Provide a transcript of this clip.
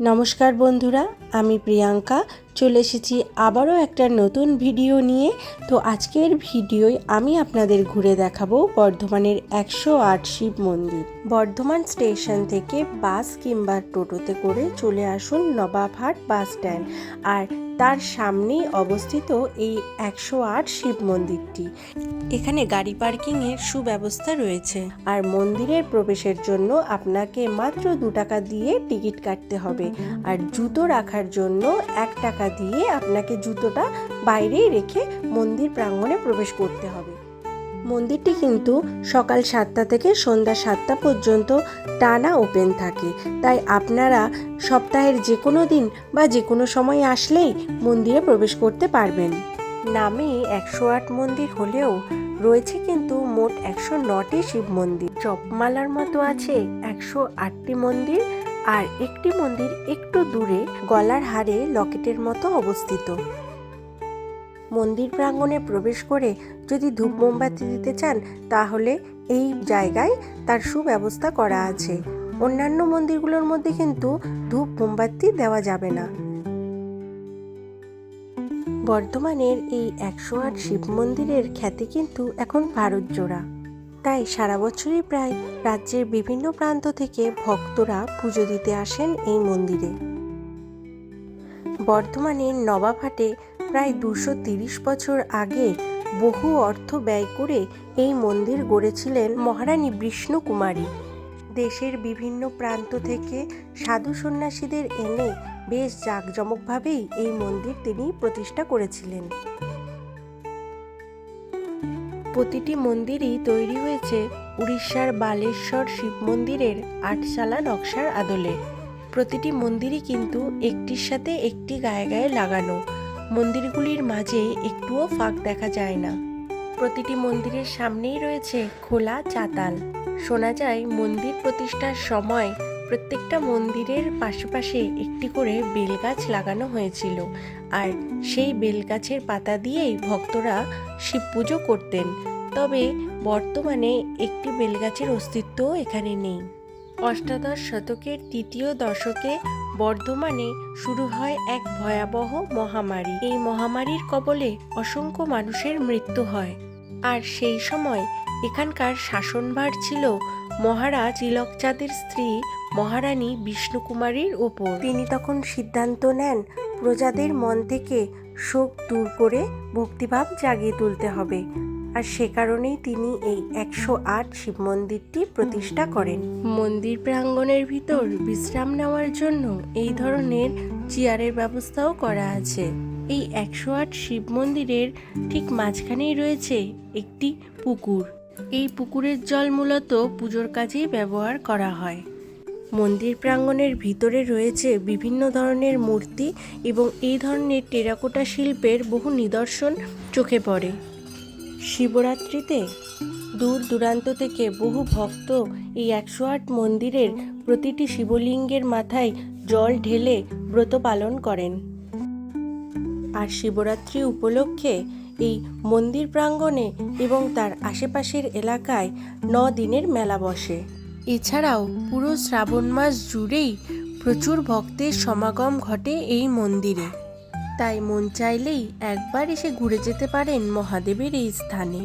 নমস্কার বন্ধুরা, আমি প্রিয়াঙ্কা চলে এসেছি আবারও একটা নতুন ভিডিও নিয়ে। তো আজকের ভিডিওয় আমি আপনাদের ঘুরে দেখাবো বর্ধমানের 108 শিব মন্দির। বর্ধমান স্টেশন থেকে বাস কিংবা টোটোতে করে চলে আসুন নবাবহাট বাস স্ট্যান্ড, আর তার সামনেই অবস্থিত এই 108 শিব মন্দিরটি। এখানে গাড়ি পার্কিংয়ের সুব্যবস্থা রয়েছে, আর মন্দিরের প্রবেশের জন্য আপনাকে মাত্র 2 টাকা দিয়ে টিকিট কাটতে হবে, আর জুতো রাখার জন্য 1 টাকা দিয়ে আপনাকে জুতোটা বাইরেই রেখে মন্দির প্রাঙ্গণে প্রবেশ করতে হবে। মন্দিরটি কিন্তু সকাল 7টা থেকে সন্ধ্যা 7টা পর্যন্ত টানা ওপেন থাকে, তাই আপনারা সপ্তাহের যে কোনো দিন বা যে কোনো সময় আসলেই মন্দিরে প্রবেশ করতে পারবেন। নামে 108 মন্দির হলেও রয়েছে কিন্তু মোট 109টি শিব মন্দির। জপমালার মতো আছে 108টি মন্দির, আর একটি মন্দির একটু দূরে গলার হারে লকেটের মতো অবস্থিত। মন্দির প্রাঙ্গণে প্রবেশ করে যদি ধূপ মোমবাতি দিতে চান তাহলে এই জায়গায় তার সুব্যবস্থা করা আছে। অন্যান্য মন্দিরগুলোর মধ্যে কিন্তু ধূপ মোমবাতি দেওয়া যাবে না। বর্ধমানের এই 108 শিব মন্দিরের খ্যাতি কিন্তু এখন ভারত জোড়া, তাই সারা বছরই প্রায় রাজ্যের বিভিন্ন প্রান্ত থেকে ভক্তরা পুজো দিতে আসেন এই মন্দিরে। বর্ধমানের নবাবহাটে প্রায় 230 বছর আগে বহু অর্থ ব্যয় করে এই মন্দির গড়েছিলেন মহারানী বিষ্ণু কুমারী। দেশের বিভিন্ন প্রান্ত থেকে সাধু সন্ন্যাসীদের এনে বেশ জাঁকজমকভাবেই এই মন্দির তিনি প্রতিষ্ঠা করেছিলেন। প্রতিটি মন্দিরই তৈরি হয়েছে উড়িষ্যার বালেশ্বর শিব মন্দিরের 8চালা নকশার আদলে। প্রতিটি মন্দিরই কিন্তু একটির সাথে একটি গায়ে গায়ে লাগানো। মন্দিরগুলির মাঝে একটুও ফাঁক দেখা যায় না। প্রতিটি মন্দিরের সামনেই রয়েছে খোলা চাতাল। শোনা যায় মন্দির প্রতিষ্ঠার সময় প্রত্যেকটা মন্দিরের পাশে একটি করে বেলগাছ লাগানো হয়েছিল, আর সেই বেলগাছের পাতা দিয়েই ভক্তরা শিব পুজো করতেন। তবে বর্তমানে একটি বেলগাছের অস্তিত্ব এখানে নেই। অষ্টাদশ শতকের 3য় দশকে বর্ধমানে শুরু হয় এক ভয়াবহ মহামারী। এই মহামারীর কবলে অসংখ্য মানুষের মৃত্যু হয়, আর সেই সময় এখানকার শাসনভার ছিল মহারাজ তিলকচাঁদের স্ত্রী মহারানী বিষ্ণুকুমারীর উপর। তিনি তখন সিদ্ধান্ত নেন প্রজাদের মন থেকে শোক দূর করে ভক্তিভাব জাগিয়ে তুলতে হবে, আর সে কারণেই তিনি এই 108 শিব মন্দিরটি প্রতিষ্ঠা করেন। মন্দির প্রাঙ্গণের ভিতর বিশ্রাম নেওয়ার জন্য এই ধরনের চেয়ারের ব্যবস্থাও করা আছে। এই 108 শিব মন্দিরের ঠিক মাঝখানেই রয়েছে একটি পুকুর। এই পুকুরের জল মূলত পুজোর কাজেই ব্যবহার করা হয়। মন্দির প্রাঙ্গণের ভিতরে রয়েছে বিভিন্ন ধরনের মূর্তি এবং এই ধরনের টেরাকোটা শিল্পের বহু নিদর্শন চোখে পড়ে। শিবরাত্রিতে দূর দূরান্ত থেকে বহু ভক্ত এই 108 মন্দিরের প্রতিটি শিবলিঙ্গের মাথায় জল ঢেলে ব্রত পালন করেন। আর শিবরাত্রি উপলক্ষে এই মন্দির প্রাঙ্গণে এবং তার আশেপাশের এলাকায় 9 দিনের মেলা বসে। এছাড়াও পুরো শ্রাবণ মাস জুড়েই প্রচুর ভক্তের সমাগম ঘটে এই মন্দিরে, তাই মন চাইলেই একবার এসে ঘুরে যেতে পারেন মহাদেবের এই স্থানে।